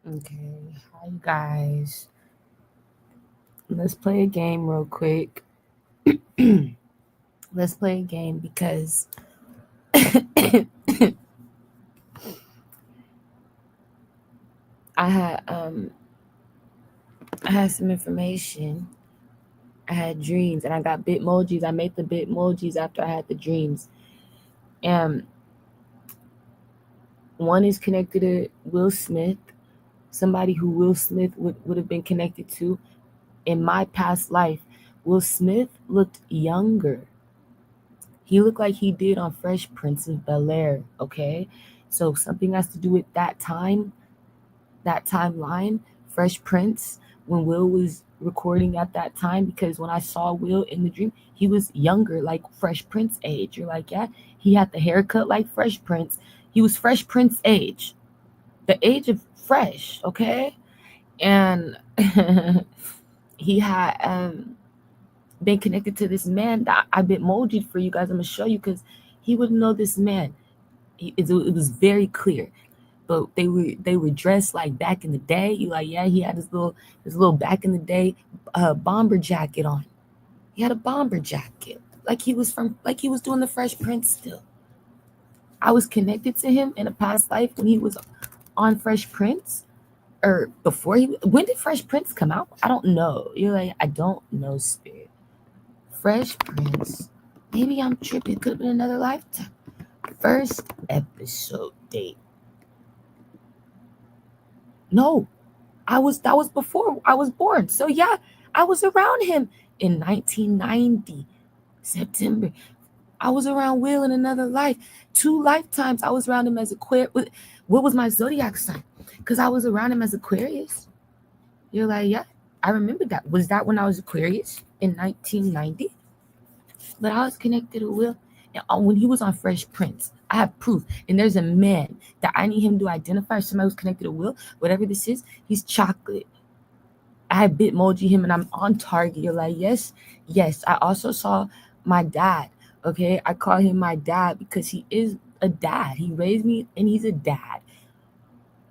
Okay, hi you guys. Let's play a game real quick. Let's play a game because I had um I had some information. I had dreams and I got bitmojis. I made the bitmojis after I had the dreams. And one is connected to Will Smith, somebody who Will Smith would have been connected to in my past life. Will Smith looked younger. He looked like he did on Fresh Prince of Bel-Air, okay? So something has to do with that time, that timeline, Fresh Prince, when Will was recording at that time, because when I saw Will in the dream, he was younger, like Fresh Prince age. You're like, yeah, he had the haircut like Fresh Prince. He was Fresh Prince age, the age of Fresh, okay? And he had been connected to this man that I've been molded for you guys. I'm gonna show you because he wouldn't know this man. It was very clear, but they were dressed like back in the day. You like, yeah, he had his little back in the day bomber jacket on. He had a bomber jacket, like he was doing the Fresh Prince still. I was connected to him in a past life when he was on Fresh Prince, or before he. When did Fresh Prince come out? I don't know. You're like, I don't know, Spirit. Fresh Prince. Maybe I'm tripping. Could have been another lifetime. First episode date. No, that was before I was born. So yeah, I was around him in 1990 September. I was around Will in another life. 2 lifetimes I was around him as Aquarius. What was my zodiac sign? Because I was around him as Aquarius. You're like, yeah, I remember that. Was that when I was Aquarius in 1990? But I was connected to Will, and when he was on Fresh Prince, I have proof. And there's a man that I need him to identify. Somebody who's connected to Will, whatever this is. He's chocolate. I bitmoji him, and I'm on target. You're like, yes, yes. I also saw my dad. Okay, I call him my dad because he is a dad. He raised me, and he's a dad.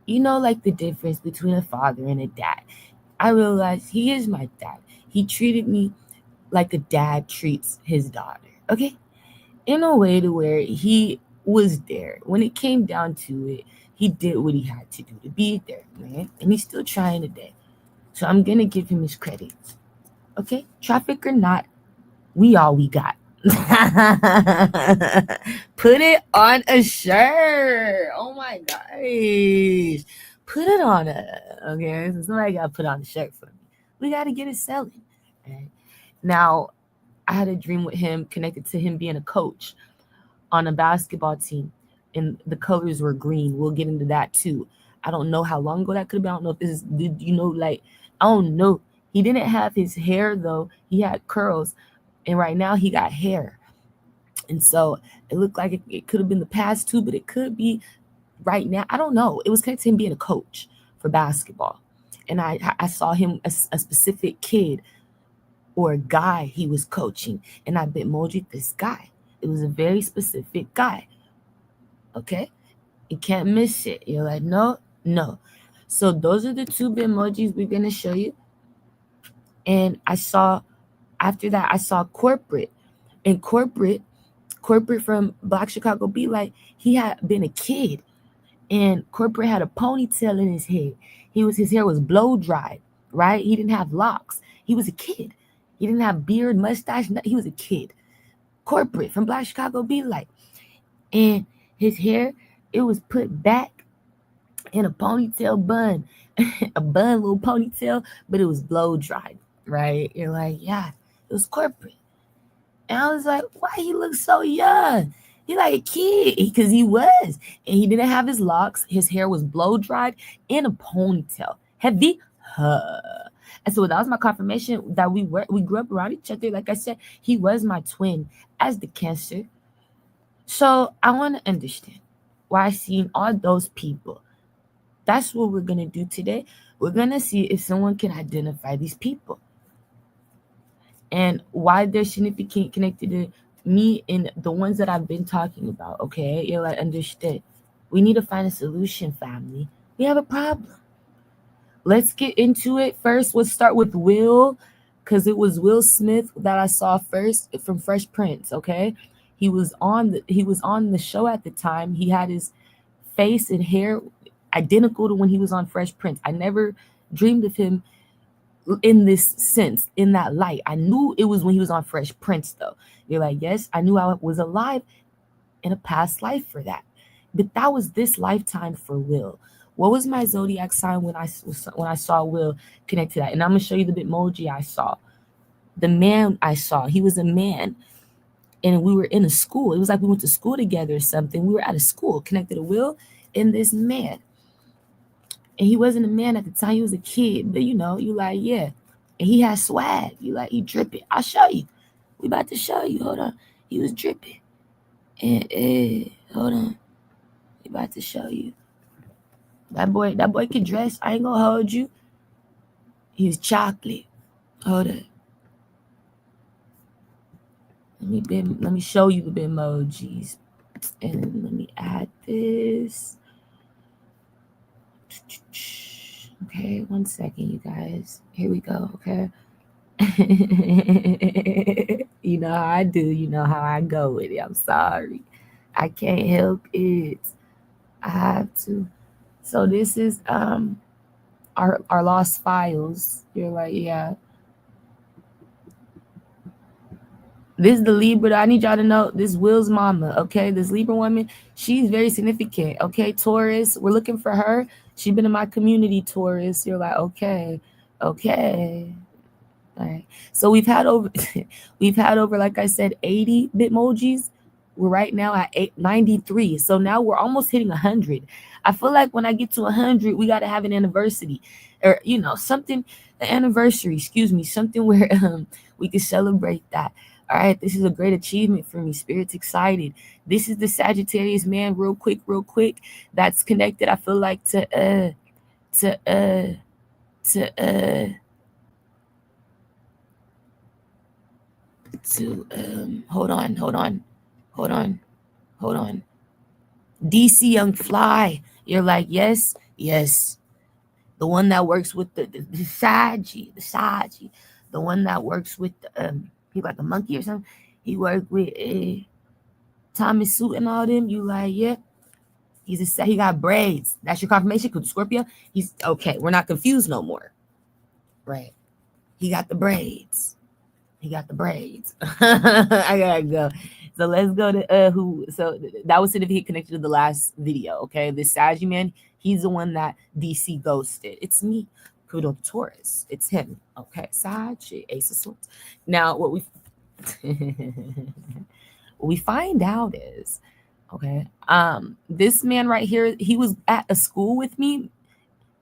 You know, like the difference between a father and a dad. I realized he is my dad. He treated me like a dad treats his daughter. Okay, in a way to where he was there when it came down to it. He did what he had to do to be there, man, and he's still trying today. So I'm gonna give him his credit. Okay, traffic or not, we all we got. Put it on a shirt. Oh my gosh, put it on a. Okay, so somebody gotta put on a shirt for me. We gotta get it selling. Right? Now, I had a dream with him connected to him being a coach on a basketball team, and the colors were green. We'll get into that too. I don't know how long ago that could have been. I don't know if this is, did you know, like, I don't know. He didn't have his hair though. He had curls, and right now he got hair. And so it looked like it could have been the past too, but it could be right now. I don't know. It was connected to him being a coach for basketball. And I saw him, a specific kid or a guy he was coaching, and I bitmojed this guy. It was a very specific guy. Okay, you can't miss it. You're like, no, no. So those are the two emojis we're gonna show you. And I saw, after that I saw Korprate. And Korprate from Black Chicago Be Like, he had been a kid, and Korprate had a ponytail in his head. His hair was blow dried, right? He didn't have locks. He was a kid. He didn't have beard, mustache. He was a kid. Korprate from Black Chicago Be Like, and his hair, it was put back in a ponytail bun, a bun, little ponytail, but it was blow dried, right? You're like, yeah, it was Korprate. And I was like, why he look so young? He like a kid, because he was. And he didn't have his locks. His hair was blow dried in a ponytail. Heavy. Huh. And so that was my confirmation that we grew up around each other. Like I said, he was my twin as the Cancer. So I want to understand why I seen all those people. That's what we're gonna do today. We're gonna see if someone can identify these people and why they're significant connected to me and the ones that I've been talking about. Okay, you're like, understood. We need to find a solution, family. We have a problem. let's get into it. First, let's start with Will, because it was Will Smith that I saw first from Fresh Prince. Okay, he was on the show at the time. He had his face and hair identical to when he was on Fresh Prince. I never dreamed of him in this sense, in that light. I knew it was when he was on Fresh Prince, though. You're like, yes, I knew I was alive in a past life for that. But that was this lifetime for Will. What was my zodiac sign when I saw Will connect to that? And I'm gonna show you the Bitmoji I saw. The man I saw, he was a man, and we were in a school. It was like we went to school together or something. We were at a school connected to Will and this man. And he wasn't a man at the time, he was a kid, but you like, yeah. And he had swag. You like, he dripping. I'll show you. We about to show you. Hold on. He was dripping. And hold on. We about to show you. That boy could dress. I ain't gonna hold you. He was chocolate. Hold on. Let me show you the Bitmojis. And let me add this. Okay, 1 second, you guys. Here we go, okay? You know how I do. You know how I go with it. I'm sorry. I can't help it. I have to. So this is our lost files. You're like, yeah. This is the Libra. I need y'all to know this Will's mama, okay? This Libra woman, she's very significant, okay? Taurus, we're looking for her. She's been in my community, Taurus. You're like, okay. All right. So we've had over, like I said, 80 Bitmojis. We're right now at 93. So now we're almost hitting 100. I feel like when I get to 100, we got to have an anniversary, or something, an anniversary. Excuse me, something where we can celebrate that. All right, this is a great achievement for me. Spirit's excited. This is the Sagittarius man, real quick, that's connected. I feel like to hold on. DC Young Fly. You're like, yes. The one that works with the Saji, the one that works with he like a monkey or something. He worked with Thomas Suit and all them. You like, yeah. He got braids. That's your confirmation. Cause Scorpio, he's okay. We're not confused no more, right? He got the braids. I gotta go. So let's go to who. So that was significant connected to the last video. Okay, this Saggy man, he's the one that DC ghosted. It's me, Pluto Taurus. It's him. Okay, Saggy, Ace of Swords. Now what we find out is, okay, this man right here, he was at a school with me,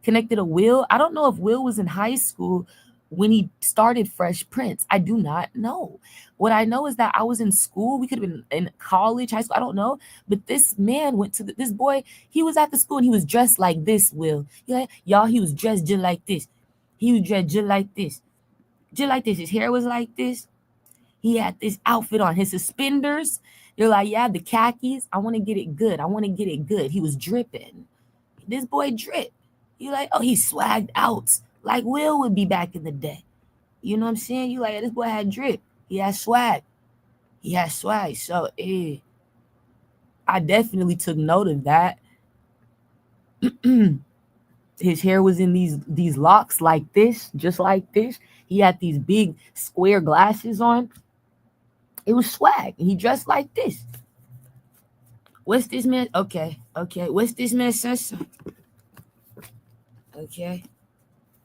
connected to Will. I don't know if Will was in high school when he started Fresh Prince. I do not know. What I know is that I was in school. We could have been in college, high school. I don't know. But this man went to this boy. He was at the school and he was dressed like this, Will. Y'all, he was dressed just like this. He was dressed just like this. Just like this. His hair was like this. He had this outfit on. His suspenders. You're like, yeah, the khakis. I want to get it good. He was dripping. This boy drip. You like, oh, he swagged out like Will would be back in the day. You know what I'm saying? You like, this boy had drip. He had swag. So, I definitely took note of that. His hair was in these locks like this, just like this. He had these big square glasses on. It was swag. He dressed like this. What's this man? Okay. What's this man says? Okay.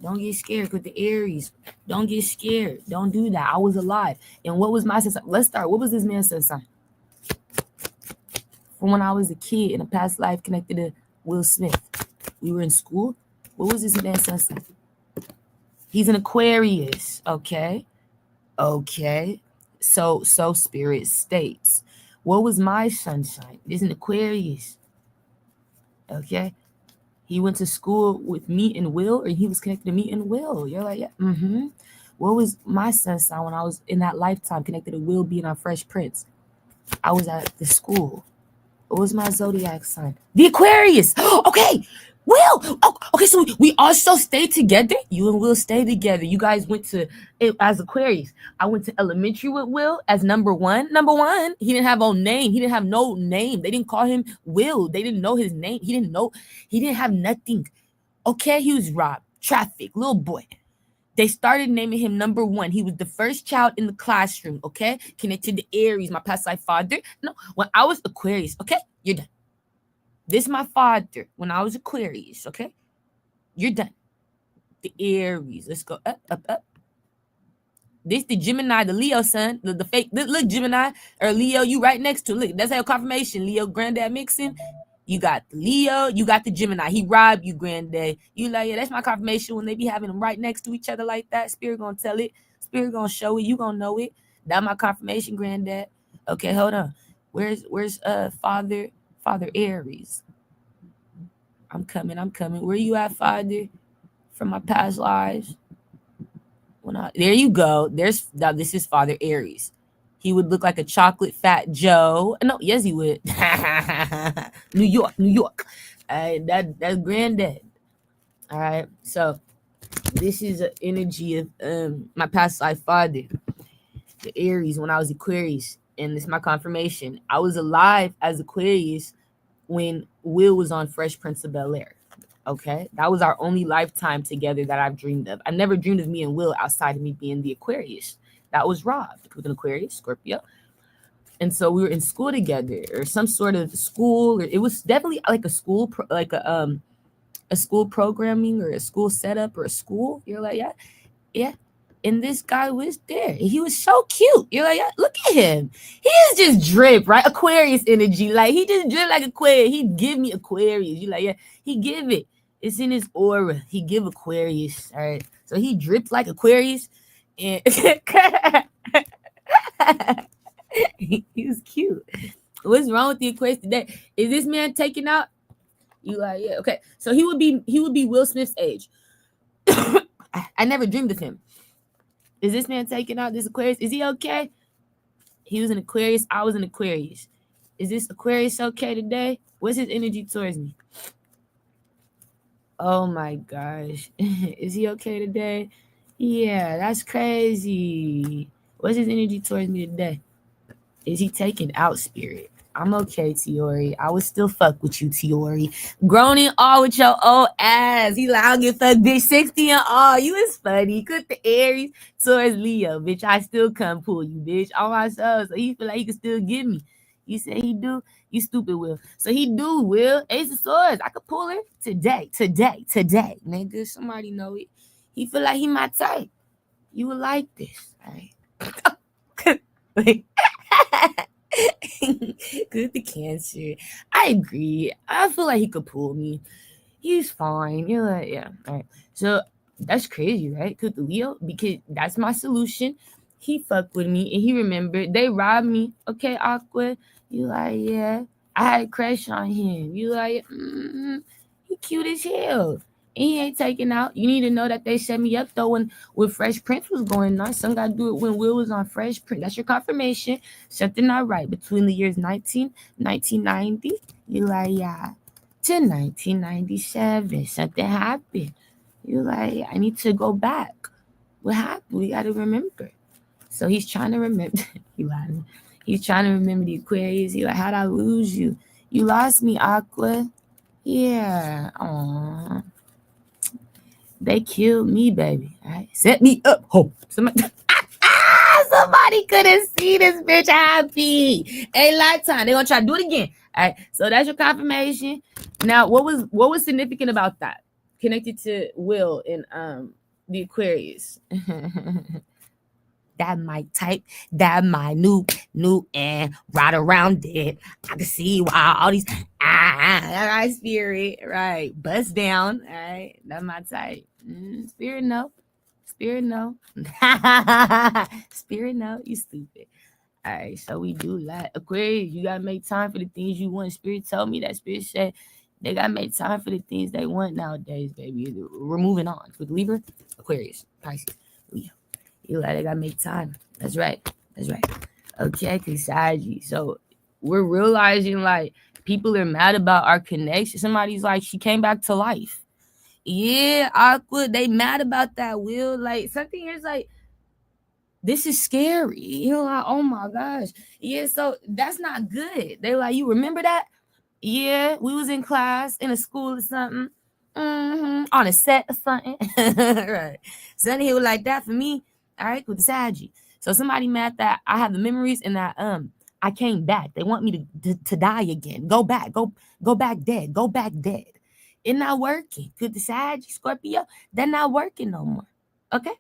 Don't get scared with the Aries. Don't get scared. Don't do that. I was alive. And what was my sense? Let's start. What was this man's sense? From when I was a kid in a past life connected to Will Smith. We were in school. What was this man's sense? He's an Aquarius. Okay. So spirit states. What was my sunshine? He's an Aquarius. Okay. He went to school with me and Will, or he was connected to me and Will. You're like, yeah. What was my sun sign when I was in that lifetime connected to Will being on Fresh Prince? I was at the school. What was my zodiac sign? The Aquarius. Okay. Will. Oh, okay, so we also stayed together. You and Will stayed together. You guys went to as Aquarius. I went to elementary with Will as number one. Number one, he didn't have no name. He didn't have no name. They didn't call him Will. They didn't know his name. He didn't know. He didn't have nothing. Okay, he was robbed, traffic, little boy. They started naming him number one. He was the first child in the classroom. Okay, connected to Aries, my past life father. No, when I was Aquarius. Okay, you're done. This is my father when I was Aquarius, okay? You're done. The Aries. Let's go up, up, up. This the Gemini, the Leo son, the fake. Look, Gemini or Leo, you right next to. Look, that's your confirmation. Leo, granddad mixing. You got the Leo, you got the Gemini. He robbed you, granddad. You like, yeah, that's my confirmation when they be having them right next to each other like that. Spirit gonna tell it. Spirit gonna show it. You gonna know it. That's my confirmation, granddad. Okay, hold on. Where's father Aries? I'm coming. Where you at, father? From my past lives. There you go. This is Father Aries. He would look like a chocolate fat Joe. No, yes, he would. New York. That's granddad. All right. So this is an energy of my past life father, the Aries, when I was Aquarius, and this is my confirmation. I was alive as Aquarius when Will was on Fresh Prince of Bel-Air. Okay, that was our only lifetime together that I've dreamed of. I never dreamed of me and Will outside of me being the Aquarius. That was Rob with an Aquarius, Scorpio. And so we were in school together, or some sort of school, or it was definitely like a school, like a school programming or a school setup or a school. You're like, yeah. And this guy was there. He was so cute. You're like, yeah, look at him. He is just drip, right? Aquarius energy. Like, he just drip like Aquarius. He give me Aquarius. You're like, yeah, he give it. It's in his aura. He give Aquarius. All right. So he dripped like Aquarius. And he was cute. What's wrong with the Aquarius today? Is this man taking out? You like, yeah, okay. So he would be Will Smith's age. I never dreamed of him. Is this man taking out this Aquarius? Is he okay? He was an Aquarius. I was an Aquarius. Is this Aquarius okay today? What's his energy towards me? Oh my gosh. Is he okay today? Yeah, that's crazy. What's his energy towards me today? Is he taking out, spirit? I'm okay, Tiori. I would still fuck with you, Tiori. Grown and all with your old ass. He like, I'll get fucked, bitch. 60 and all. You is funny. Put the Aries towards Leo, bitch. I still come pull you, bitch. On my soul. So he feel like he can still get me. You say he do? You stupid, Will. So he do, Will. Ace of Swords. I could pull her today. Nigga, somebody know it. He feel like he my type. You would like this, right? Wait. Good the Cancer. I agree. I feel like he could pull me. He's fine. You're like, yeah. All right. So that's crazy, right? Could the Leo, because that's my solution. He fucked with me and he remembered they robbed me. Okay, Aqua. You like, yeah. I had a crush on him. You like, he cute as hell. And he ain't taking out. You need to know that they set me up though when Fresh Prince was going on. Some gotta do it when Will was on Fresh Prince. That's your confirmation. Something not right. Between the years 1990, you like, yeah, to 1997. Something happened. You like, I need to go back. What happened? We gotta remember. So he's trying to remember. He's trying to remember the Aquarius. He like, how'd I lose you? You lost me, Aqua. Yeah. Aww. They killed me, baby. All right. Set me up. Oh, somebody couldn't see this bitch happy. A lifetime. They're gonna try to do it again. All right. So that's your confirmation. Now, what was significant about that? Connected to Will and the Aquarius. That my type, that my new and right around it. I can see why all these right, spirit, right, bust down, all right, that's my type. Spirit no, spirit no, you stupid. All right, so we do that. Aquarius, you gotta make time for the things you want. Spirit told me that. Spirit said they gotta make time for the things they want nowadays, baby. We're moving on with Libra, Aquarius, Pisces, Leo. You like, they gotta make time. That's right. Okay, Kasagi. So we're realizing like People are mad about our connection. Somebody's like, she came back to life. Yeah, awkward. They mad about that, Will. Like, something here's like, this is scary. You're like, oh my gosh. Yeah, so that's not good. They're like, you remember that? Yeah, we was in class, in a school or something. On a set or something. Right. Something here was like that for me. All right, with the Saggy. So somebody mad that I have the memories and that I came back. They want me to die again. Go back. Go back dead. Go back dead. It's not working. Could the Saggy, Scorpio, they're not working no more. Okay?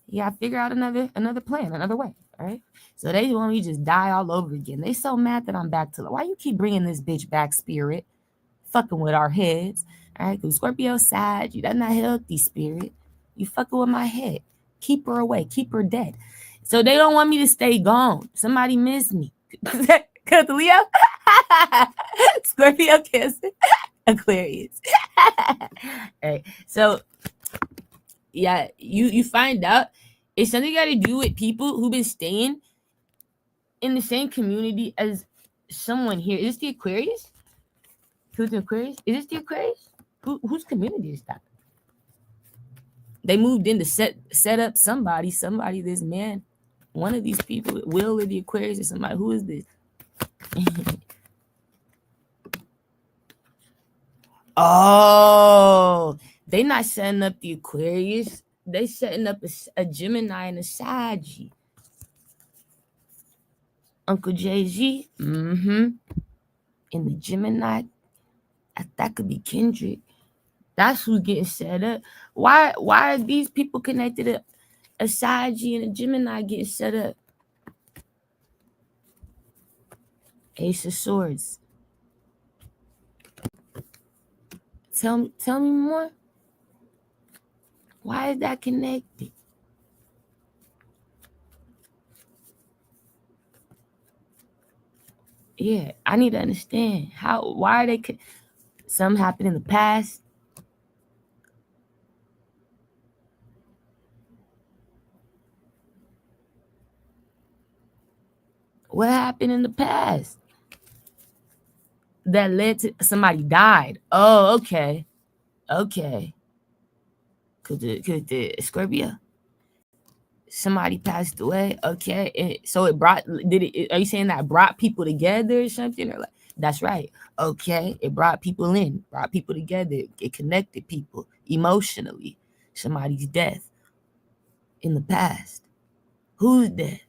You gotta figure out another plan, another way. All right. So they want me to just die all over again. They so mad that I'm back to life. Why you keep bringing this bitch back, spirit? Fucking with our heads. All right. Because Scorpio side, you that's not healthy, spirit. You fucking with my head. Keep her away. Keep her dead. So they don't want me to stay gone. Somebody miss me. Cause Leo, Scorpio, Cancer, Aquarius. All right. So yeah, you find out it's something got to do with people who've been staying in the same community as someone here. Is this the Aquarius? Who's the Aquarius? Is this the Aquarius? Whose community is that? They moved in to set up somebody, this man. One of these people, Will or the Aquarius or somebody. Who is this? Oh, they not setting up the Aquarius. They setting up a Gemini and a Saggy. Uncle Jay-Z. In the Gemini. That could be Kendrick. That's who's getting set up. Why are these people connected to a Saggy and a Gemini getting set up? Ace of Swords. Tell me more. Why is that connected? Yeah, I need to understand why are they some happened in the past. What happened in the past that led to somebody died? Oh, okay. Could the Scorpio? Somebody passed away. Okay, so it brought. Are you saying that brought people together or something? Or like that's right. Okay, it brought people in, brought people together. It connected people emotionally. Somebody's death in the past. Who's dead?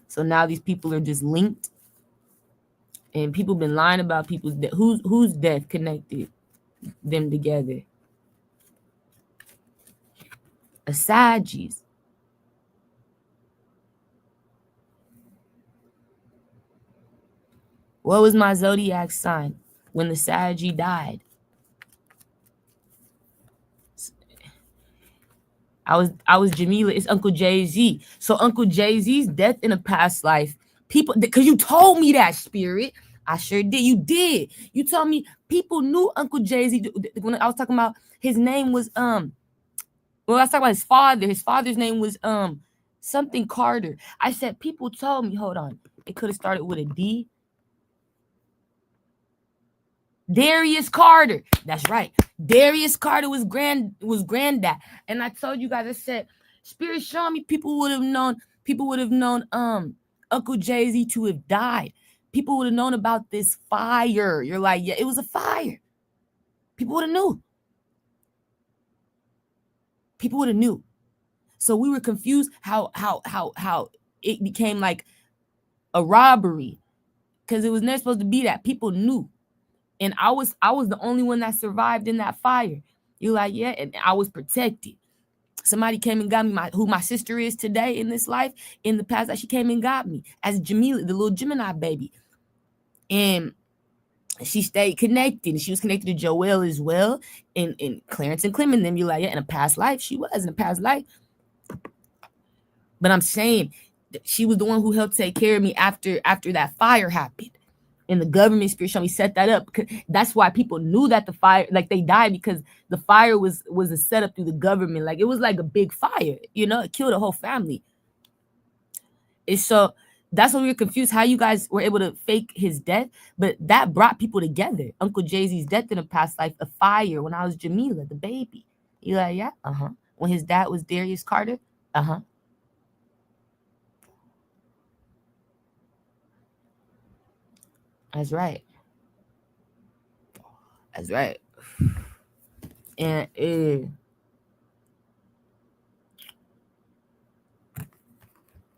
So now these people are just linked, and people been lying about people's death. Whose death connected them together? A Saggies. What was my zodiac sign when the Saggy died? I was Jamila. It's Uncle Jay-Z. So Uncle Jay-Z's death in a past life. People, because you told me that, spirit. I sure did. You did. You told me people knew Uncle Jay-Z when I was talking about his name was well, I was talking about his father. His father's name was something Carter. I said people told me. Hold on. It could have started with a D. Darius Carter. That's right. Darius Carter was granddad. And I told you guys, I said, Spirit showing me people would have known Uncle Jay-Z to have died. People would have known about this fire. You're like, yeah, it was a fire. People would have knew. People would have knew. So we were confused how it became like a robbery. Because it was never supposed to be that. People knew. And I was the only one that survived in that fire. You're like, yeah, and I was protected. Somebody came and got me, who my sister is today in this life. In the past, that she came and got me as Jamila, the little Gemini baby. And she stayed connected. And she was connected to Joel as well. And Clarence and Clem and them. You're like, yeah, in a past life, she was in a past life. But I'm saying that she was the one who helped take care of me after that fire happened. And the government spirit showed me set that up. That's why people knew that the fire, like they died because the fire was a setup through the government. Like it was like a big fire, it killed a whole family. And so That's why we were confused how you guys were able to fake his death, but that brought people together. Uncle Jay-Z's death in a past life, a fire when I was Jamila, the baby. You like, yeah, when his dad was Darius Carter, that's right. That's right. And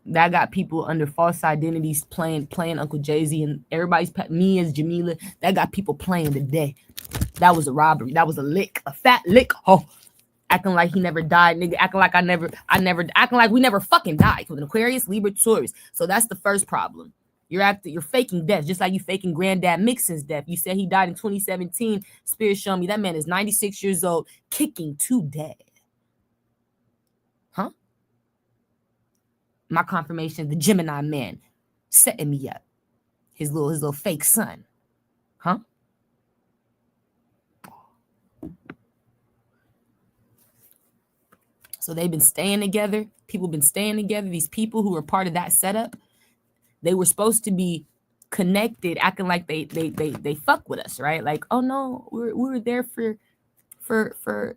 that got people under false identities playing Uncle Jay-Z, and everybody's me as Jamila. That got people playing today. That was a robbery. That was a lick, a fat lick. Oh, acting like he never died, nigga. Acting like I never, acting like we never fucking died. With an Aquarius, Libra, Taurus. So that's the first problem. You're faking death, just like you faking Granddad Mixon's death. You said he died in 2017. Spirit showing me that man is 96 years old, kicking today. Huh? My confirmation, the Gemini man setting me up. His little fake son. Huh? So they've been staying together. People been staying together. These people who were part of that setup, they were supposed to be connected, acting like they fuck with us, right? Like, oh no, we were there for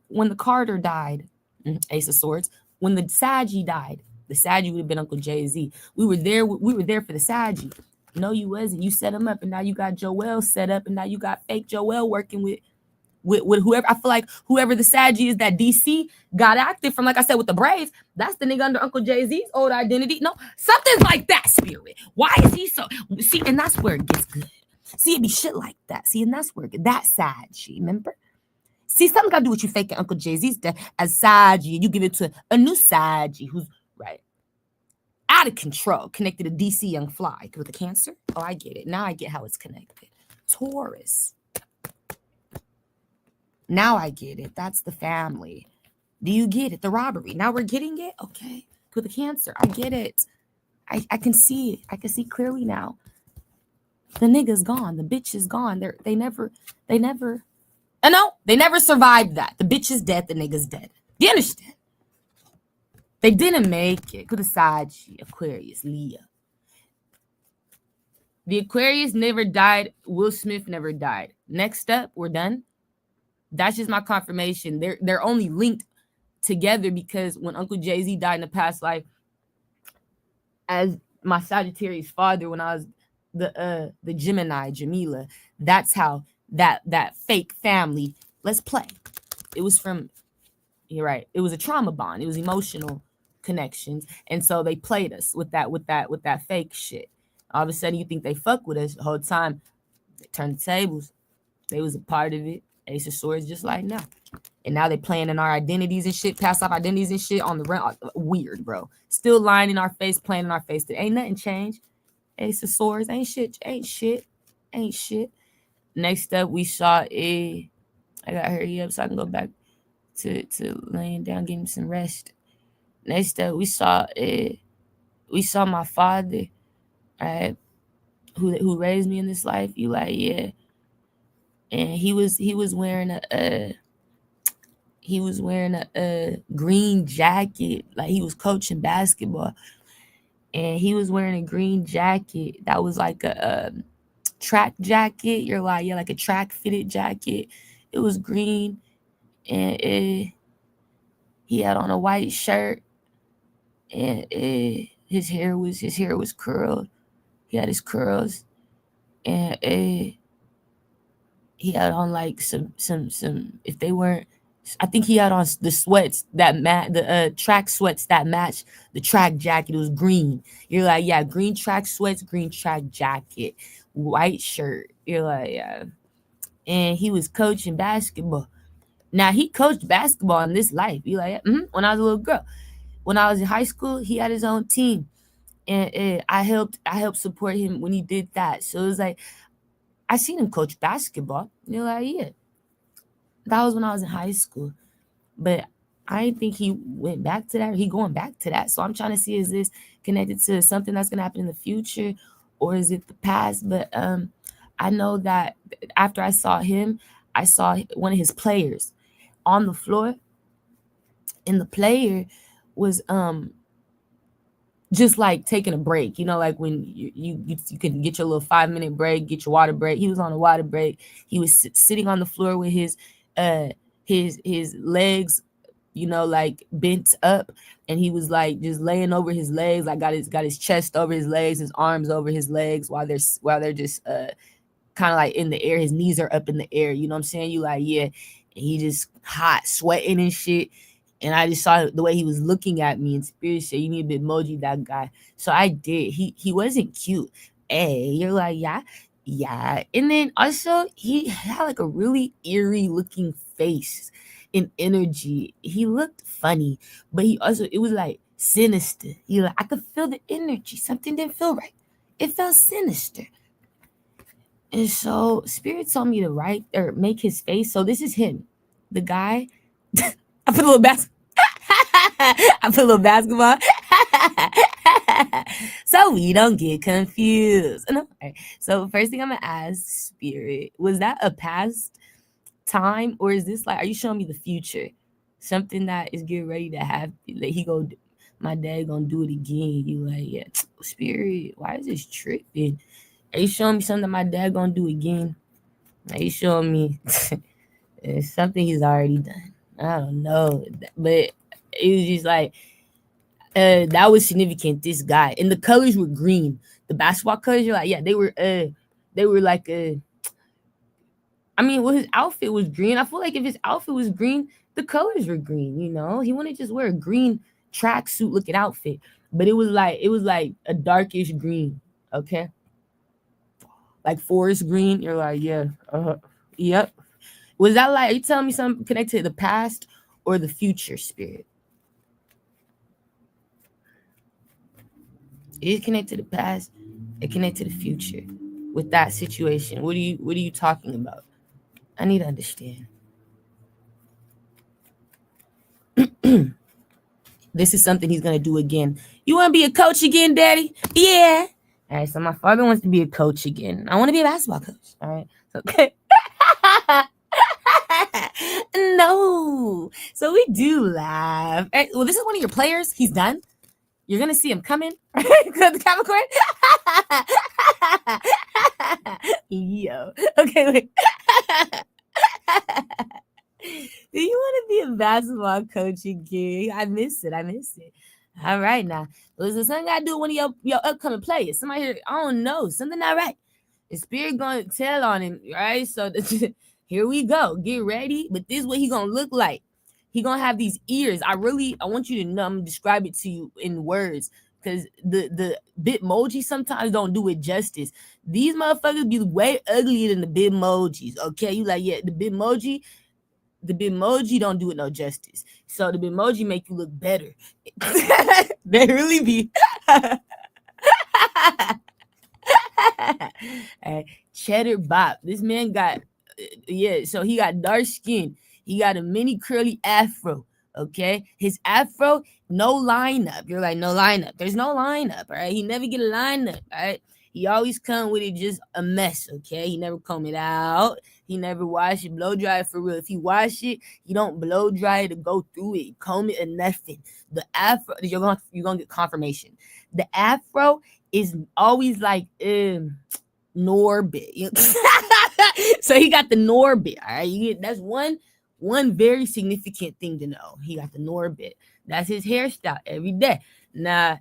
when the Carter died, Ace of Swords. When the Saggy died, the Saggy would have been Uncle Jay-Z. We were there for the Saggy. No, you wasn't. You set him up, and now you got Joel set up, and now you got fake Joel working with whoever. I feel like whoever the Saggy is that DC got active from, like I said, with the Braves, that's the nigga under Uncle Jay-Z's old identity. No, something like that, Spirit. Why is he so? See, and that's where it gets good. See, it be shit like that. See, and that's where that Saggy, remember? See, something got to do with you faking Uncle Jay-Z's death as Saggy, and you give it to a new Saggy who's right out of control, connected to DC Young Fly with the Cancer. Oh, I get it. Now I get how it's connected. Taurus. Now I get it. That's the family. Do you get it? The robbery. Now we're getting it? Okay. With the Cancer. I get it. I can see it. I can see clearly now. The nigga's gone. The bitch is gone. They never no, they never survived that. The bitch is dead. The nigga's dead. You understand? They didn't make it. With a side Aquarius, Leo. The Aquarius never died. Will Smith never died. Next up, we're done. That's just my confirmation. They're only linked together because when Uncle Jay-Z died in the past life, as my Sagittarius father, when I was the Gemini, Jamila, that's how that fake family, let's play. It was from, you're right. It was a trauma bond. It was emotional connections. And so they played us with that fake shit. All of a sudden you think they fuck with us the whole time. They turned the tables. They was a part of it. Ace of Swords just like now. And now they playing in our identities and shit, past life identities and shit on the run. Weird, bro. Still lying in our face, playing in our face. There ain't nothing changed. Ace of Swords ain't shit. Next up, we saw I gotta hurry up so I can go back to laying down, getting some rest. Next up, we saw my father, right, who raised me in this life. You like, yeah. And he was wearing a green jacket, like he was coaching basketball, and he was wearing a green jacket that was like a track jacket. You're like, yeah, like a track fitted jacket. It was green, and he had on a white shirt, and his hair was curled. He had his curls, and he had on like some if they weren't, I think he had on the sweats the track sweats that match the track jacket. It was green. You're like, yeah, green track sweats, green track jacket, white shirt. You're like, yeah. And he was coaching basketball. Now he coached basketball in this life. You're like, yeah, when I was a little girl. When I was in high school, he had his own team. And I helped support him when he did that. So it was like, I seen him coach basketball. You're like, yeah. That was when I was in high school. But I didn't think he went back to that, or he going back to that. So I'm trying to see, is this connected to something that's going to happen in the future, or is it the past? But I know that after I saw him, I saw one of his players on the floor, and the player was just like taking a break, like when you can get your little 5-minute break, get your water break. He was on a water break. He was sitting on the floor with his legs, like bent up, and he was like just laying over his legs, like got his chest over his legs, his arms over his legs, while they're just kind of like in the air. His knees are up in the air. You know what I'm saying? You like, yeah. And he just hot, sweating and shit. And I just saw the way he was looking at me, and Spirit said, "You need to emoji that guy." So I did. He wasn't cute. Hey, you're like, yeah, yeah. And then also he had like a really eerie looking face and energy. He looked funny, but it was like sinister. I could feel the energy. Something didn't feel right. It felt sinister. And so Spirit told me to write or make his face. So this is him, the guy. I put a little basketball. So we don't get confused. No. Right. So first thing I'm gonna ask Spirit, was that a past time, or is this like, are you showing me the future? Something that is getting ready to happen. Like my dad gonna do it again. You like, yeah, Spirit, why is this tripping? Are you showing me something that my dad gonna do again? Are you showing me it's something he's already done? I don't know, but it was just like that was significant. This guy, and the colors were green. The basketball colors, you're like, yeah, they were like I mean, well, his outfit was green. I feel like if his outfit was green, the colors were green. He wouldn't just wear a green tracksuit looking outfit, but it was like a darkish green. Okay. Like forest green, you're like, yeah, yep. Was that like, are you telling me something connected to the past or the future, Spirit? It is connected to the past. It connected to the future. With that situation, what are you talking about? I need to understand. This is something he's gonna do again. You want to be a coach again, Daddy? Yeah. All right. So my father wants to be a coach again. I want to be a basketball coach. All right. Okay. No. So we do laugh. Well, this is one of your players. He's done. You're gonna see him coming. The Capricorn. Yo. Okay, wait. Do you want to be a basketball coach again? I miss it. All right, now. Listen, something got to do with one of your upcoming players. Somebody here, I don't know. Something not right. The Spirit going to tell on him, right? So here we go. Get ready. But this is what he going to look like. He going to have these ears. I want you to know. I'm going to describe it to you in words, because the Bitmoji sometimes don't do it justice. These motherfuckers be way uglier than the Bitmojis, okay? You like, yeah, the Bitmoji don't do it no justice. So the Bitmoji make you look better. They really be. Cheddar Bop. This man got, so he got dark skin. He got a mini curly afro. Okay. His afro, no lineup. You're like, no lineup. There's no lineup. All right. He never get a lineup. All right. He always come with it just a mess. Okay. He never comb it out. He never wash it, blow dry it for real. If he wash it, you don't blow dry it to go through it, comb it, or nothing. The afro, you're gonna get confirmation. The afro is always like Norbit. So he got the Norbit. All right, that's one very significant thing to know. He got the Norbit. That's his hairstyle every day. Now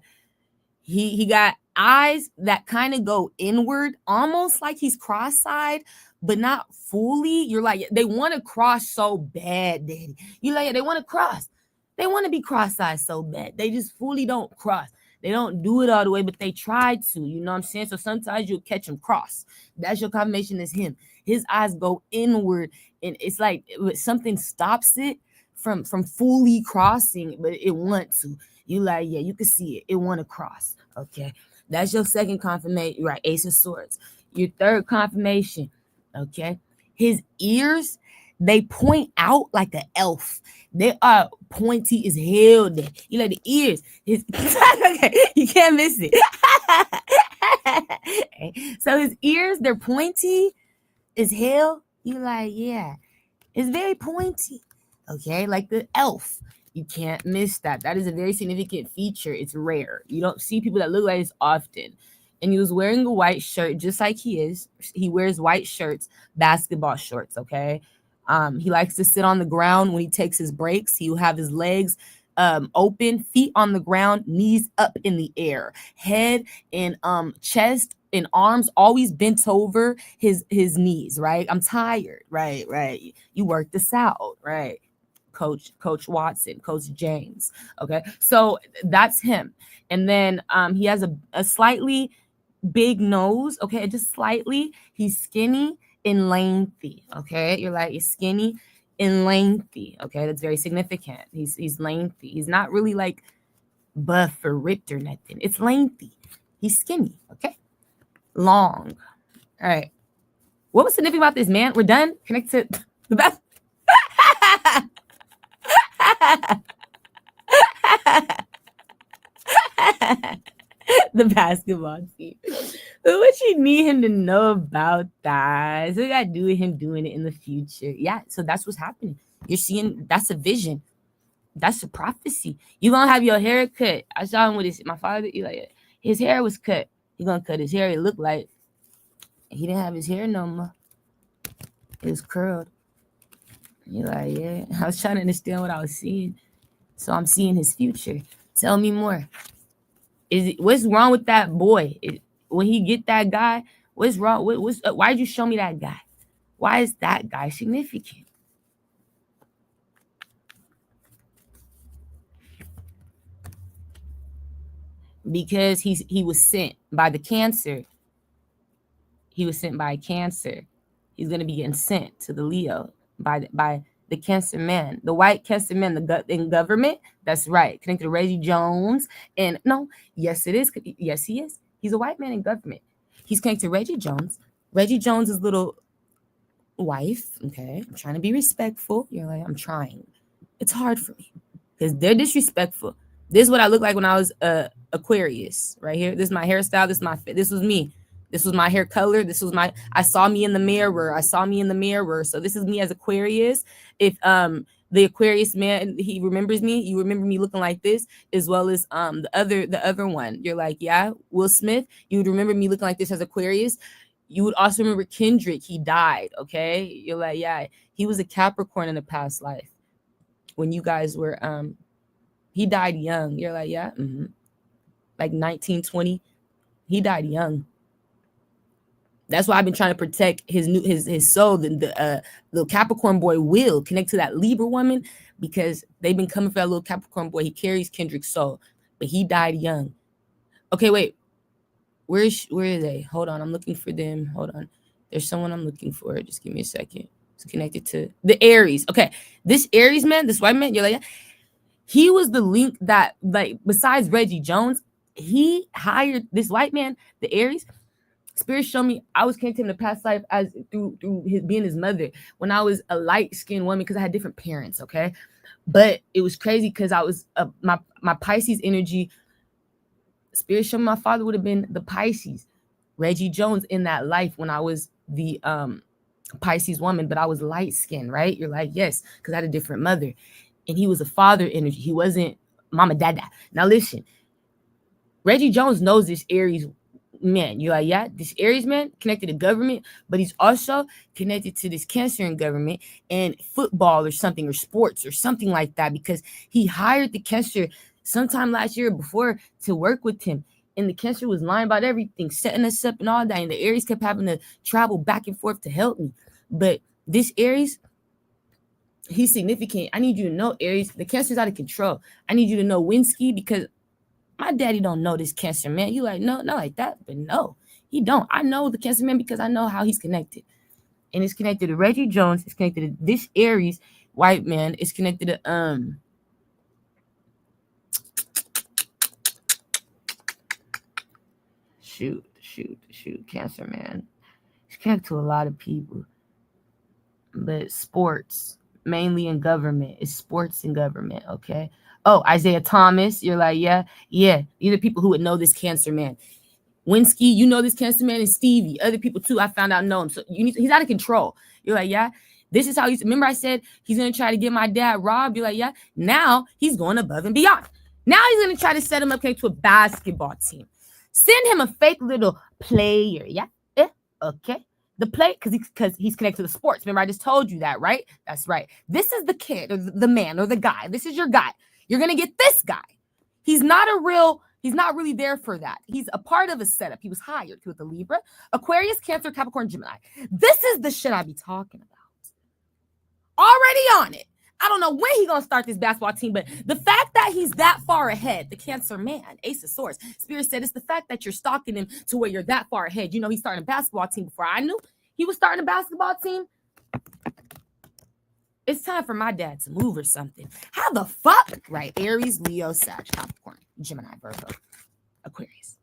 he got eyes that kind of go inward, almost like he's cross-eyed, but not fully. You're like, they want to cross so bad, Daddy. You like, they want to cross. They want to be cross-eyed so bad. They just fully don't cross. They don't do it all the way, but they try to. You know what I'm saying? So sometimes you'll catch him cross. That's your confirmation is him. His eyes go inward, and it's like something stops it from fully crossing, but it wants to. You like, yeah, you can see it. It want to cross. Okay. That's your second confirmation. Right. Ace of Swords. Your third confirmation. Okay. His ears, they point out like an elf. They are pointy as hell. There. You like the ears. His okay, you can't miss it. So his ears, they're pointy as hell. You like, yeah. It's very pointy. Okay, like the elf. You can't miss that. That is a very significant feature. It's rare. You don't see people that look like this often. And he was wearing a white shirt, just like he is. He wears white shirts, basketball shorts, okay? He likes to sit on the ground when he takes his breaks. He will have his legs open, feet on the ground, knees up in the air, head and chest and arms always bent over his knees, right? I'm tired, right. You worked this out, right? Coach Watson, Coach James. Okay, so that's him. And then he has a slightly big nose. Okay, just slightly. He's skinny and lengthy. Okay, you're like, he's skinny and lengthy. Okay, that's very significant. He's lengthy. He's not really like buff or ripped or nothing. It's lengthy. He's skinny. Okay, long. All right. What was significant about this man? We're done. Connect to the best. The basketball team. What you need him to know about that? So we gotta do with him doing it in the future. Yeah, so that's what's happening. You're seeing, that's a vision. That's a prophecy. You gonna have your hair cut. I saw him with my father. He like, his hair was cut. He gonna cut his hair. It looked like he didn't have his hair no more. It was curled. You're like, yeah. I was trying to understand what I was seeing. So I'm seeing his future. Tell me more. What's wrong with that boy? When he get that guy, what's wrong? Why did you show me that guy? Why is that guy significant? Because he was sent by the Cancer. He was sent by Cancer. He's gonna be getting sent to the Leo by the Cancer man, the white Cancer man, in government. That's right. Connected to Reggie Jones. And no, yes, it is. Yes, he is. He's a white man in government. He's connected to Reggie Jones. Reggie Jones's little wife. Okay, I'm trying to be respectful. You're like, I'm trying. It's hard for me because they're disrespectful. This is what I look like when I was Aquarius. Right here. This is my hairstyle. This was me. This was my hair color. I saw me in the mirror. So this is me as Aquarius. If the Aquarius man, he remembers me, you remember me looking like this, as well as the other one. You're like, yeah, Will Smith, you would remember me looking like this as Aquarius. You would also remember Kendrick. He died. Okay. You're like, yeah, he was a Capricorn in a past life. When you guys were, he died young. You're like, yeah. Mm-hmm. Like 1920. He died young. That's why I've been trying to protect his soul. The Capricorn boy will connect to that Libra woman because they've been coming for that little Capricorn boy. He carries Kendrick's soul, but he died young. Okay, wait. Where are they? Hold on, I'm looking for them. Hold on. There's someone I'm looking for. Just give me a second. It's connected to the Aries. Okay, this Aries man, this white man, you're like, yeah. He was the link that, like, besides Reggie Jones, he hired this white man, the Aries. Spirit showed me I was connected in the past life as through his being his mother when I was a light-skinned woman because I had different parents, okay? But it was crazy because I was my Pisces energy. Spirit showed me my father would have been the Pisces, Reggie Jones, in that life when I was the Pisces woman, but I was light-skinned, right? You're like, yes, because I had a different mother. And he was a father energy. He wasn't mama dada. Now listen, Reggie Jones knows this Aries man. You're like, yeah, this Aries man connected to government, but he's also connected to this Cancer in government and football or something, or sports or something like that, because he hired the Cancer sometime last year before to work with him. And the Cancer was lying about everything, setting us up and all that. And the Aries kept having to travel back and forth to help me. But this Aries, he's significant. I need you to know, Aries, the Cancer's out of control. I need you to know Winsky, because my daddy don't know this Cancer man. You like, no, not like that. But no, he don't. I know the Cancer man because I know how he's connected. And it's connected to Reggie Jones. It's connected to this Aries white man. It's connected to shoot, Cancer man. It's connected to a lot of people. But sports, mainly in government. It's sports and government, okay? Oh, Isaiah Thomas, you're like, yeah. These are people who would know this Cancer man. Winsky, you know this Cancer man, and Stevie. Other people too, I found out know him. So he's out of control. You're like, yeah. This is how he's, remember I said he's going to try to get my dad robbed? Be like, yeah. Now he's going above and beyond. Now he's going to try to set him up to a basketball team. Send him a fake little player. Yeah. Okay. The play, because he's connected to the sports. Remember, I just told you that, right? That's right. This is the kid or the man or the guy. This is your guy. You're going to get this guy. He's not really there for that. He's a part of a setup. He was hired with the Libra, Aquarius, Cancer, Capricorn, Gemini. This is the shit I be talking about. Already on it. I don't know when he's going to start this basketball team, but the fact that he's that far ahead, the Cancer man, Ace of Swords, Spirit said it's the fact that you're stalking him to where you're that far ahead. You know, he's starting a basketball team before I knew he was starting a basketball team. It's time for my dad to move or something. How the fuck? Right. Aries, Leo, Sag, Capricorn, Gemini, Virgo, Aquarius.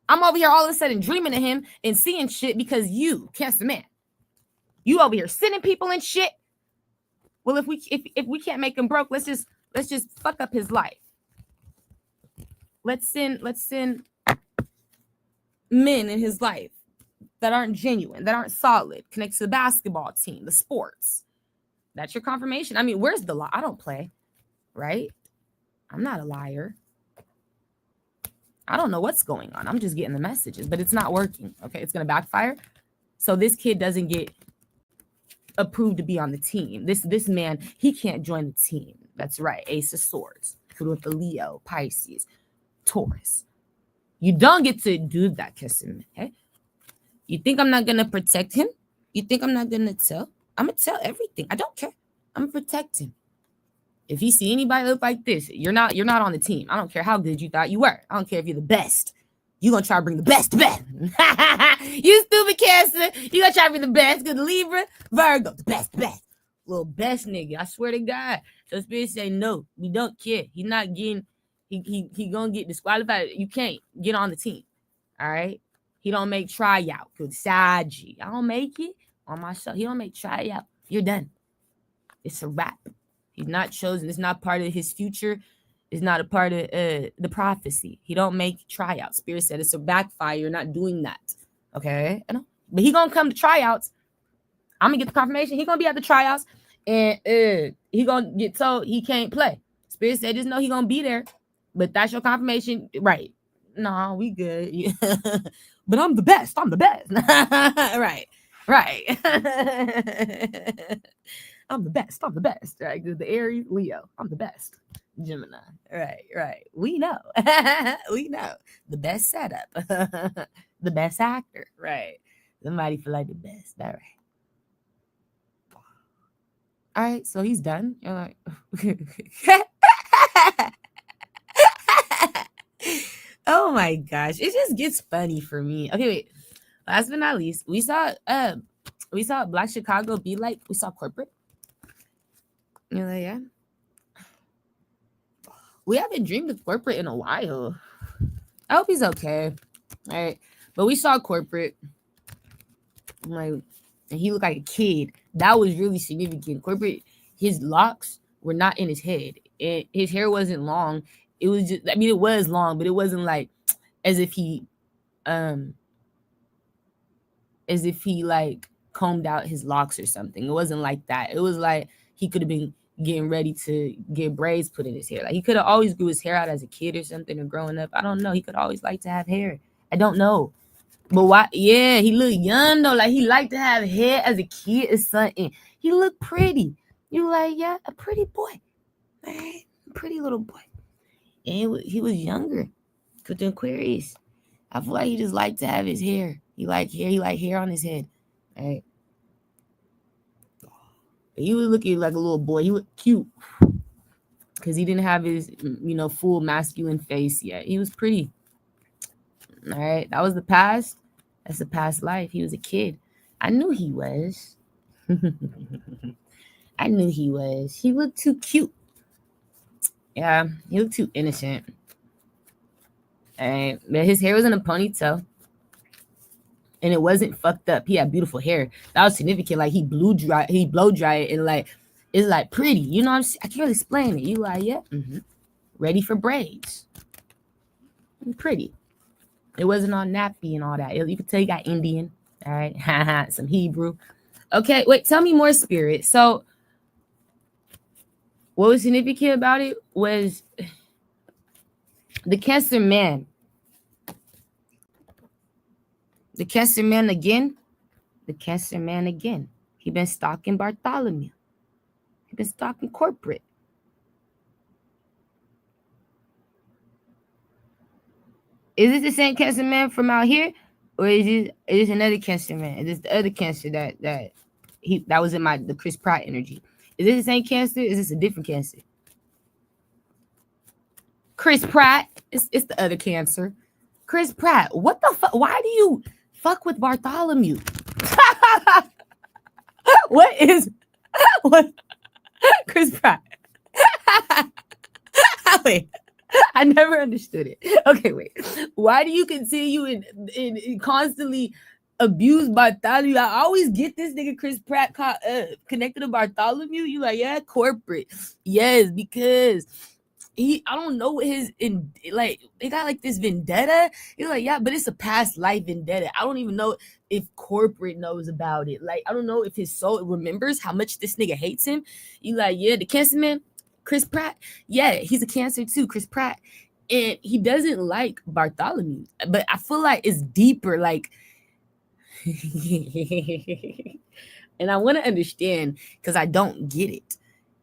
I'm over here all of a sudden dreaming of him and seeing shit because you, Cancer man, you over here sending people and shit. Well, if we can't make him broke, let's just fuck up his life. Let's send men in his life that aren't genuine, that aren't solid, connect to the basketball team, the sports. That's your confirmation. I mean, where's the lie? I don't play, right? I'm not a liar. I don't know what's going on. I'm just getting the messages, but it's not working. Okay, it's gonna backfire. So this kid doesn't get approved to be on the team. This man, he can't join the team. That's right. Ace of Swords. With the Leo, Pisces, Taurus. You don't get to do that, Kessim. Okay? You think I'm not gonna protect him? You think I'm not gonna tell? I'm gonna tell everything. I don't care. I'm gonna protect him. If you see anybody look like this, you're not on the team. I don't care how good you thought you were. I don't care if you're the best. You're going to try to bring the best back. You stupid Cancer. You're going to try to bring the best. Good Libra, Virgo, the best. Little best nigga. I swear to God. So Spirit say, no, we don't care. He's not getting, he going to get disqualified. You can't get on the team. All right? He don't make tryout. Good Saji. I don't make it on myself. He don't make tryout. You're done. It's a wrap. He's not chosen. It's not part of his future. Is not a part of the prophecy. He don't make tryouts. Spirit said it's a backfire. You're not doing that. Okay? But he gonna come to tryouts. I'm gonna get the confirmation. He gonna be at the tryouts. And he gonna get told he can't play. Spirit said just know he gonna be there. But that's your confirmation. Right. No, we good. But I'm the best. Right. I'm the best. Right? The Aries, Leo. I'm the best. Gemini. Right. We know. The best setup. The best actor. Right. Somebody feel like the best. All right. So he's done. You're like, oh my gosh. It just gets funny for me. Okay, wait. Last but not least, we saw Black Chicago be like, we saw Korprate. You're like, yeah. We haven't dreamed of Korprate in a while. I hope he's okay. All right. But we saw Korprate. Like, and he looked like a kid. That was really significant. Korprate, his locks were not in his head. And his hair wasn't long. It was just, I mean, it was long, but it wasn't like as if he like combed out his locks or something. It wasn't like that. It was like he could have been getting ready to get braids put in his hair. Like he could have always grew his hair out as a kid or something or growing up. I don't know. He could always like to have hair. I don't know. But why? Yeah, he looked young though. Like he liked to have hair as a kid or something. He looked pretty. You like, yeah, a pretty boy. Right? Pretty little boy. And he was younger. With the Aquarius. I feel like he just liked to have his hair. He liked hair on his head. Right? He was looking like a little boy. He looked cute because he didn't have his, full masculine face yet. He was pretty. All right. That was the past. That's the past life. He was a kid. I knew he was. He looked too cute. Yeah. He looked too innocent. All right. But his hair was in a ponytail. And it wasn't fucked up. He had beautiful hair. That was significant. Like he blow dry it and like it's like pretty. You know what I'm saying? I can't really explain it. You like, yeah. Ready for braids. Pretty. It wasn't all nappy and all that. You could tell you got Indian. All right. Some Hebrew. Okay, wait, tell me more, Spirit. So what was significant about it was the Cancer man. The Cancer man again. The Cancer man again. He been stalking Bartholomew. He been stalking Korprate. Is this the same Cancer man from out here, or is this another Cancer man? Is this the other Cancer that was in the Chris Pratt energy? Is this the same Cancer? Is this a different Cancer? Chris Pratt. It's the other Cancer. Chris Pratt. What the fuck? Why do you fuck with Bartholomew? What Chris Pratt? Wait. I never understood it. Okay, wait. Why do you continue and constantly abuse Bartholomew? I always get this nigga Chris Pratt connected to Bartholomew. You like, yeah, Korprate. Yes, because I don't know what they got like this vendetta. You're like, yeah, but it's a past life vendetta. I don't even know if Korprate knows about it. Like, I don't know if his soul remembers how much this nigga hates him. You like, yeah, the Cancer man, Chris Pratt, yeah, he's a Cancer too, Chris Pratt. And he doesn't like Bartholomew. But I feel like it's deeper, like and I want to understand because I don't get it.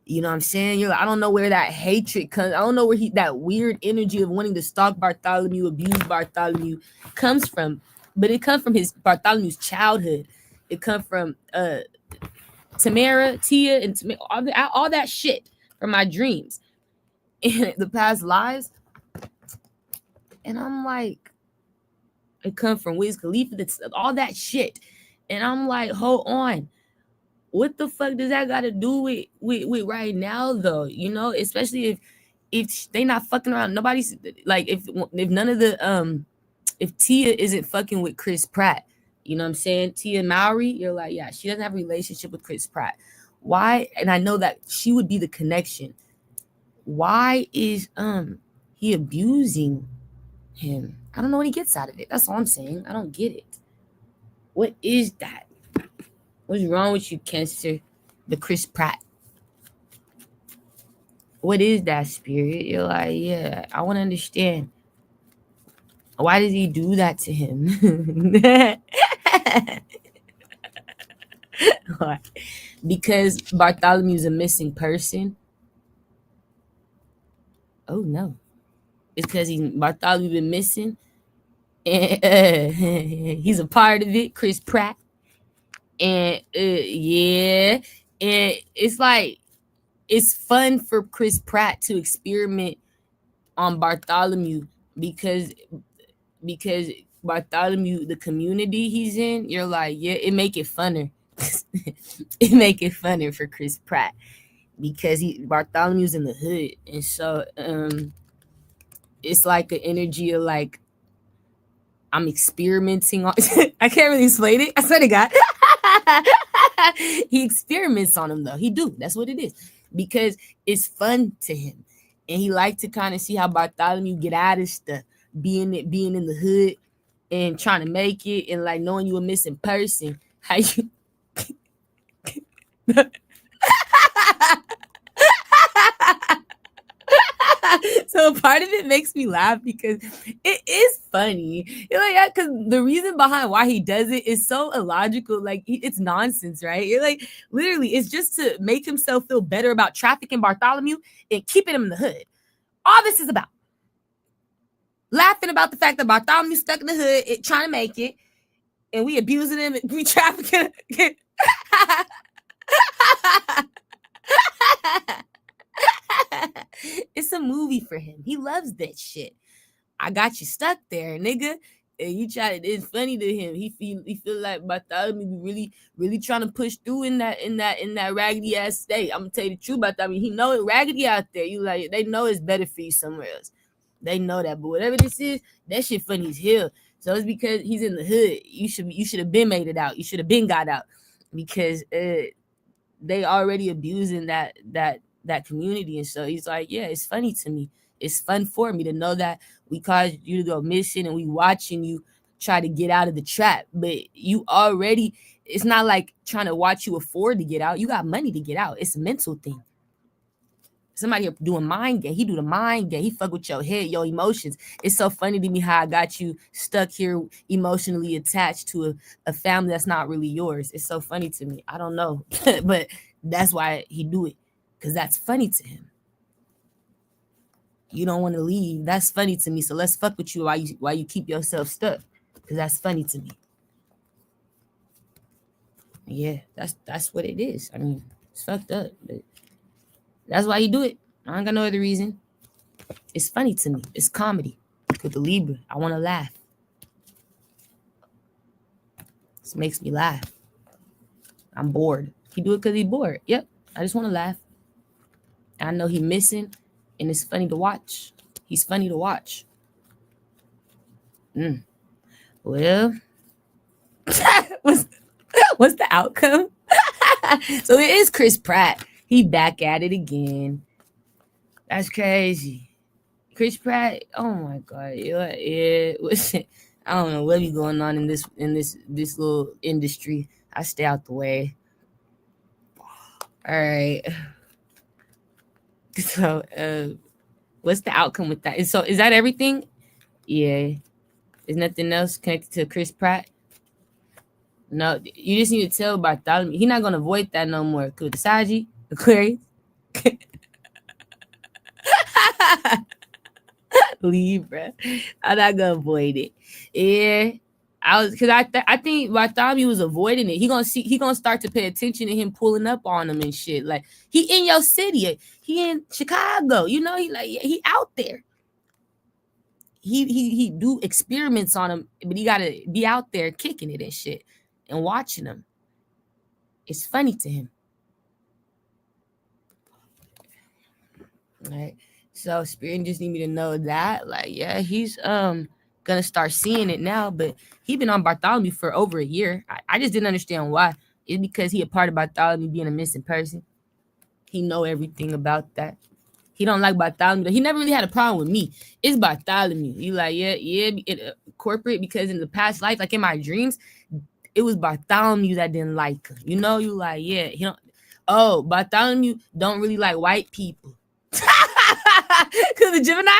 You know what I'm saying? I don't know where that hatred comes. I don't know where that weird energy of wanting to stalk Bartholomew, abuse Bartholomew comes from. But it comes from Bartholomew's childhood. It comes from Tamara, Tia, and all that shit from my dreams and the past lives. And I'm like, it comes from Wiz Khalifa, all that shit. And I'm like, hold on. What the fuck does that got to do with right now, though? You know, especially if they not fucking around. Nobody's like, if none of the if Tia isn't fucking with Chris Pratt, you know what I'm saying? Tia Mowry, you're like, yeah, she doesn't have a relationship with Chris Pratt. Why? And I know that she would be the connection. Why is he abusing him? I don't know what he gets out of it. That's all I'm saying. I don't get it. What is that? What's wrong with you, Cancer? The Chris Pratt. What is that, Spirit? You're like, yeah, I want to understand. Why does he do that to him? Because Bartholomew's a missing person. Oh no. It's because Bartholomew been missing. And he's a part of it, Chris Pratt. And yeah. And it's like, it's fun for Chris Pratt to experiment on Bartholomew because Bartholomew, the community he's in, you're like, yeah, it make it funner. It make it funner for Chris Pratt because Bartholomew's in the hood, and so it's like an energy of like, I'm experimenting on. I can't really explain it. I swear to God. He experiments on him though. He do. That's what it is. Because it's fun to him. And he like to kind of see how Bartholomew get out of stuff. Being in the hood and trying to make it, and like knowing you a missing person. How you So part of it makes me laugh because it is funny. You're like, yeah, because the reason behind why he does it is so illogical. Like, it's nonsense, right? You're like, literally, it's just to make himself feel better about trafficking Bartholomew and keeping him in the hood. All this is about laughing about the fact that Bartholomew's stuck in the hood, trying to make it, and we abusing him, and we trafficking him. It's a movie for him. He loves that shit. I got you stuck there, nigga. And you try to, it's funny to him. He feel like Bartholomew really trying to push through in that raggedy ass state. I'm gonna tell you the truth about that. I mean, he know it raggedy out there. You like, they know it's better for you somewhere else. They know that. But whatever this is, that shit funny as hell. So it's because he's in the hood. You should have been made it out. You should have been got out because they already abusing that community. And so he's like, yeah, it's funny to me. It's fun for me to know that we caused you to go missing and we watching you try to get out of the trap. But you already, it's not like trying to watch you afford to get out. You got money to get out. It's a mental thing. Somebody here doing mind game. He do the mind game. He fuck with your head, your emotions. It's so funny to me how I got you stuck here emotionally attached to a family that's not really yours. It's so funny to me. I don't know. But that's why he do it. Because that's funny to him. You don't want to leave. That's funny to me. So let's fuck with you while you keep yourself stuck. Because that's funny to me. Yeah, that's what it is. I mean, it's fucked up. But that's why he do it. I ain't got no other reason. It's funny to me. It's comedy. With the Libra, I want to laugh. This makes me laugh. I'm bored. He do it because he's bored. Yep, I just want to laugh. I know he missing, and it's funny to watch. He's funny to watch. Well, what's the outcome? So it is Chris Pratt. He back at it again. That's crazy. Chris Pratt. Oh my God. Yeah. I don't know what be going on in this little industry. I stay out the way. All right. So, what's the outcome with that? So, is that everything? Yeah. Is nothing else connected to Chris Pratt? No, you just need to tell Bartholomew. He's not gonna avoid that no more. Saji, Aquarius. Libra. I'm not gonna avoid it. Yeah. I think Bartholomew was avoiding it. He gonna start to pay attention to him pulling up on him and shit. Like, he in your city. He in Chicago. You know, he out there. He do experiments on him, but he gotta be out there kicking it and shit and watching him. It's funny to him. All right. So Spirit just need me to know that, like, yeah, he's gonna start seeing it now, but he been on Bartholomew for over a year. I just didn't understand why. It's because he a part of Bartholomew being a missing person. He know everything about that. He don't like Bartholomew. He never really had a problem with me. It's Bartholomew. You like, corporate, because in the past life, like in my dreams, it was Bartholomew that didn't like him. You know, you like, yeah, he don't. Oh, Bartholomew don't really like white people. Cause the Gemini.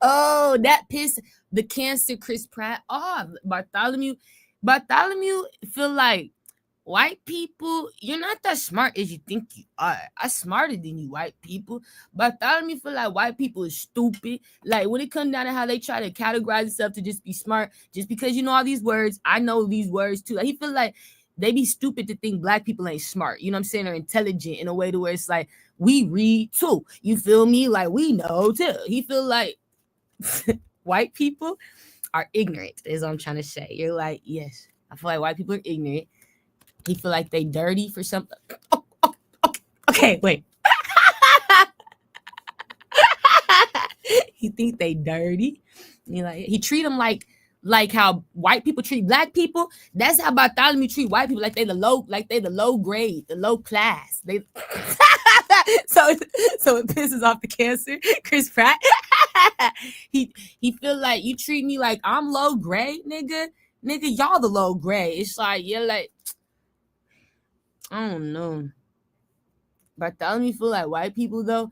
Oh, that pissed the Cancer Chris Pratt off. Bartholomew feel like white people, you're not that smart as you think you are. I'm smarter than you white people. Bartholomew feel like white people is stupid. Like, when it comes down to how they try to categorize themselves to just be smart, just because you know all these words, I know these words too. Like, he feel like they be stupid to think black people ain't smart. You know what I'm saying? Or intelligent in a way to where it's like, we read too. You feel me? Like, we know too. He feel like white people are ignorant, is what I'm trying to say. You're like, yes, I feel like white people are ignorant. He feel like they dirty for something. Okay, wait. He think they dirty. He treat them like how white people treat black people. That's how Bartholomew treat white people, like they the low grade, the low class. They so it pisses off the Cancer, Chris Pratt. he feel like you treat me like I'm low grade, nigga. Y'all the low grade. It's like, you're like, I don't know. Bartholomew feel like white people though,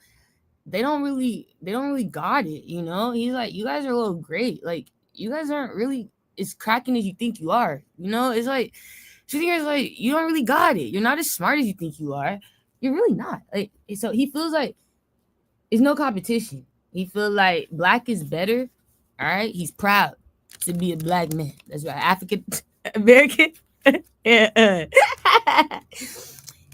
they don't really got it, you know? He's like, you guys are a little great. Like, you guys aren't really as cracking as you think you are. You know, it's like, you don't really got it. You're not as smart as you think you are. You're really not. Like, so he feels like it's no competition. He feels like black is better. All right. He's proud to be a black man. That's right. African American. Yeah.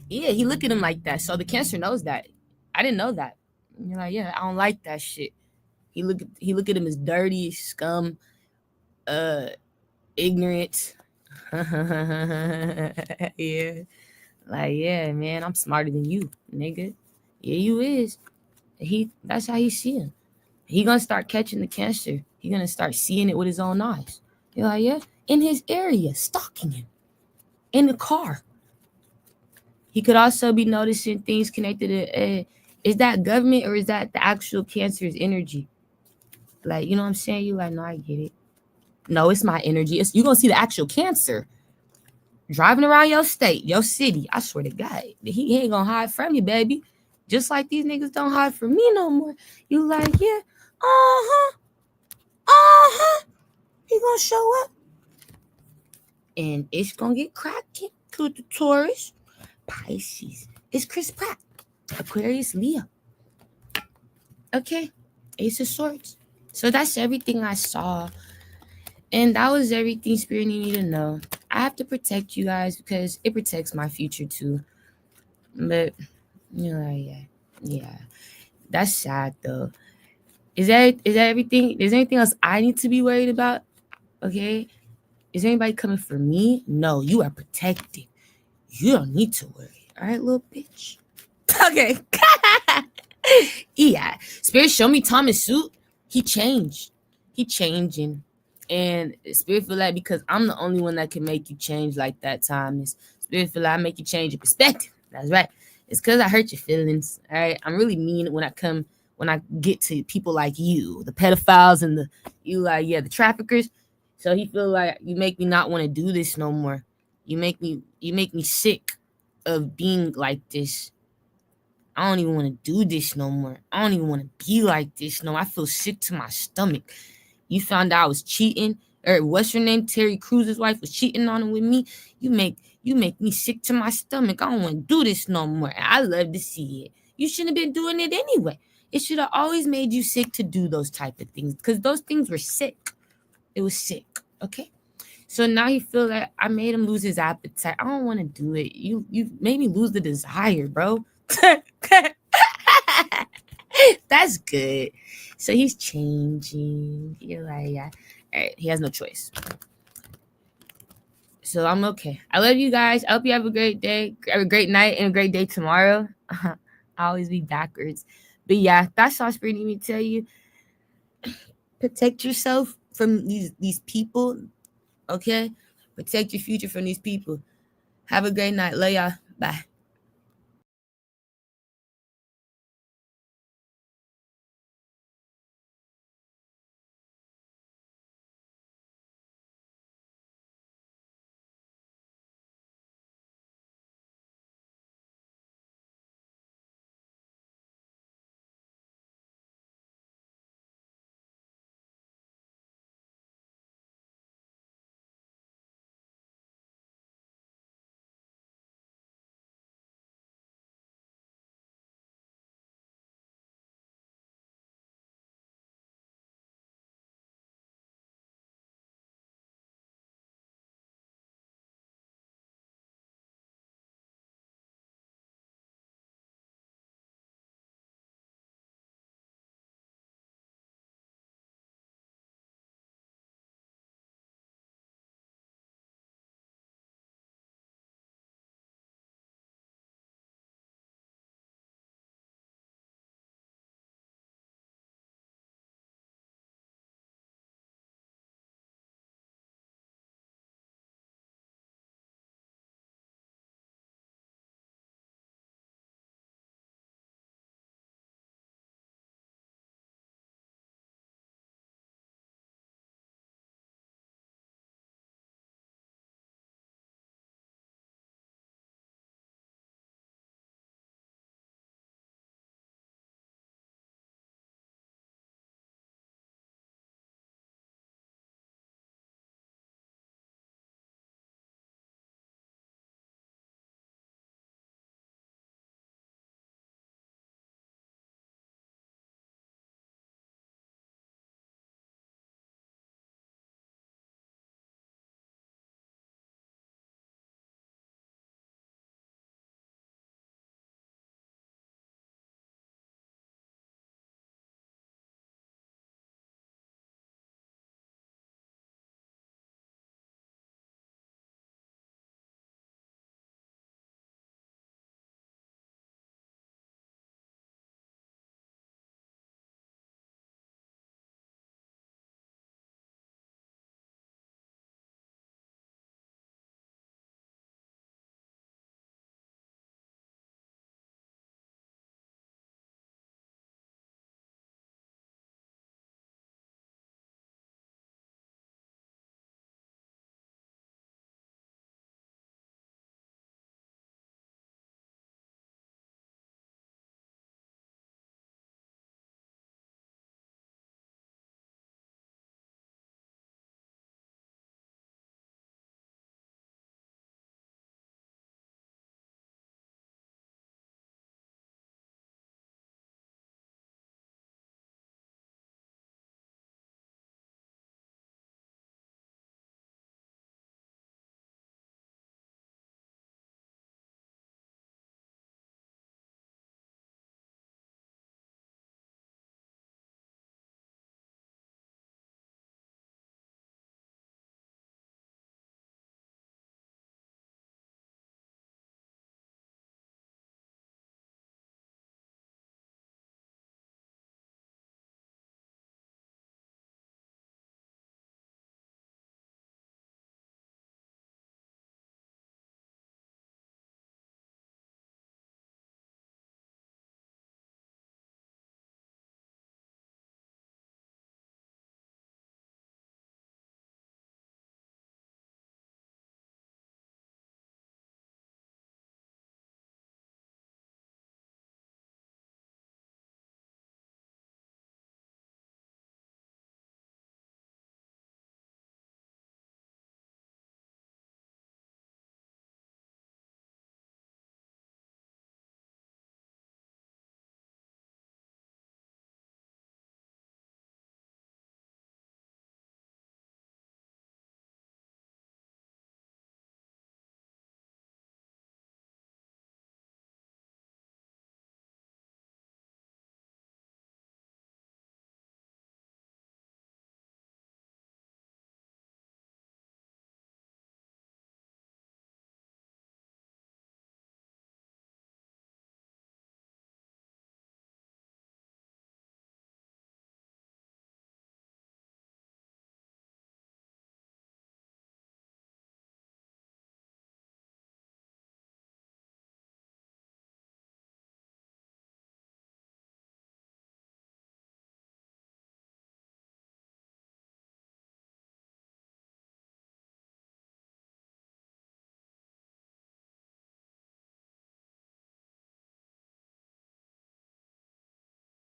Yeah, he look at him like that. So the Cancer knows that. I didn't know that. And you're like, yeah, I don't like that shit. He look at him as dirty, scum, ignorant. Yeah. Like, yeah, man, I'm smarter than you, nigga. Yeah, you is. That's how he see him. He gonna start catching the Cancer. He gonna start seeing it with his own eyes. You're like, yeah, in his area, stalking him. In the car. He could also be noticing things connected to, is that government or is that the actual Cancer's energy? Like, you know what I'm saying? You like, no, I get it. No, it's my energy. You're going to see the actual Cancer driving around your state, your city. I swear to God, he ain't going to hide from you, baby. Just like these niggas don't hide from me no more. You like, yeah, he going to show up. And it's going to get cracking to the Taurus. Pisces. It's Chris Pratt. Aquarius, Leo. Okay. Ace of Swords. So that's everything I saw. And that was everything Spirit needed me to know. I have to protect you guys because it protects my future too. But, you know, yeah. That's sad though. Is that everything? Is there anything else I need to be worried about? Okay. Is anybody coming for me? No, you are protected. You don't need to worry. All right, little bitch. Okay. Yeah. Spirit showed me Thomas suit. He changed. He changing. And Spirit feel like because I'm the only one that can make you change like that, Thomas. Spirit feel like I make you change your perspective. That's right. It's because I hurt your feelings. All right. I'm really mean when I get to people like you, the pedophiles and the traffickers. So he feel like you make me not want to do this no more. You make me sick of being like this. I don't even want to do this no more. I don't even want to be like this no more. I feel sick to my stomach. You found out I was cheating, or what's her name? Terry Cruz's wife was cheating on him with me. You make me sick to my stomach. I don't want to do this no more. I love to see it. You shouldn't have been doing it anyway. It should have always made you sick to do those type of things because those things were sick. It was sick. Okay. So now he feel like I made him lose his appetite. I don't want to do it. You made me lose the desire, bro. That's good. So he's changing. You're like, yeah. All right, he has no choice. So I'm okay. I love you guys. I hope you have a great day, a great night, and a great day tomorrow. I always be backwards. But yeah, that's all Spirit need me to tell you. Protect yourself from these people. Okay? Protect your future from these people. Have a great night. Love y'all. Bye.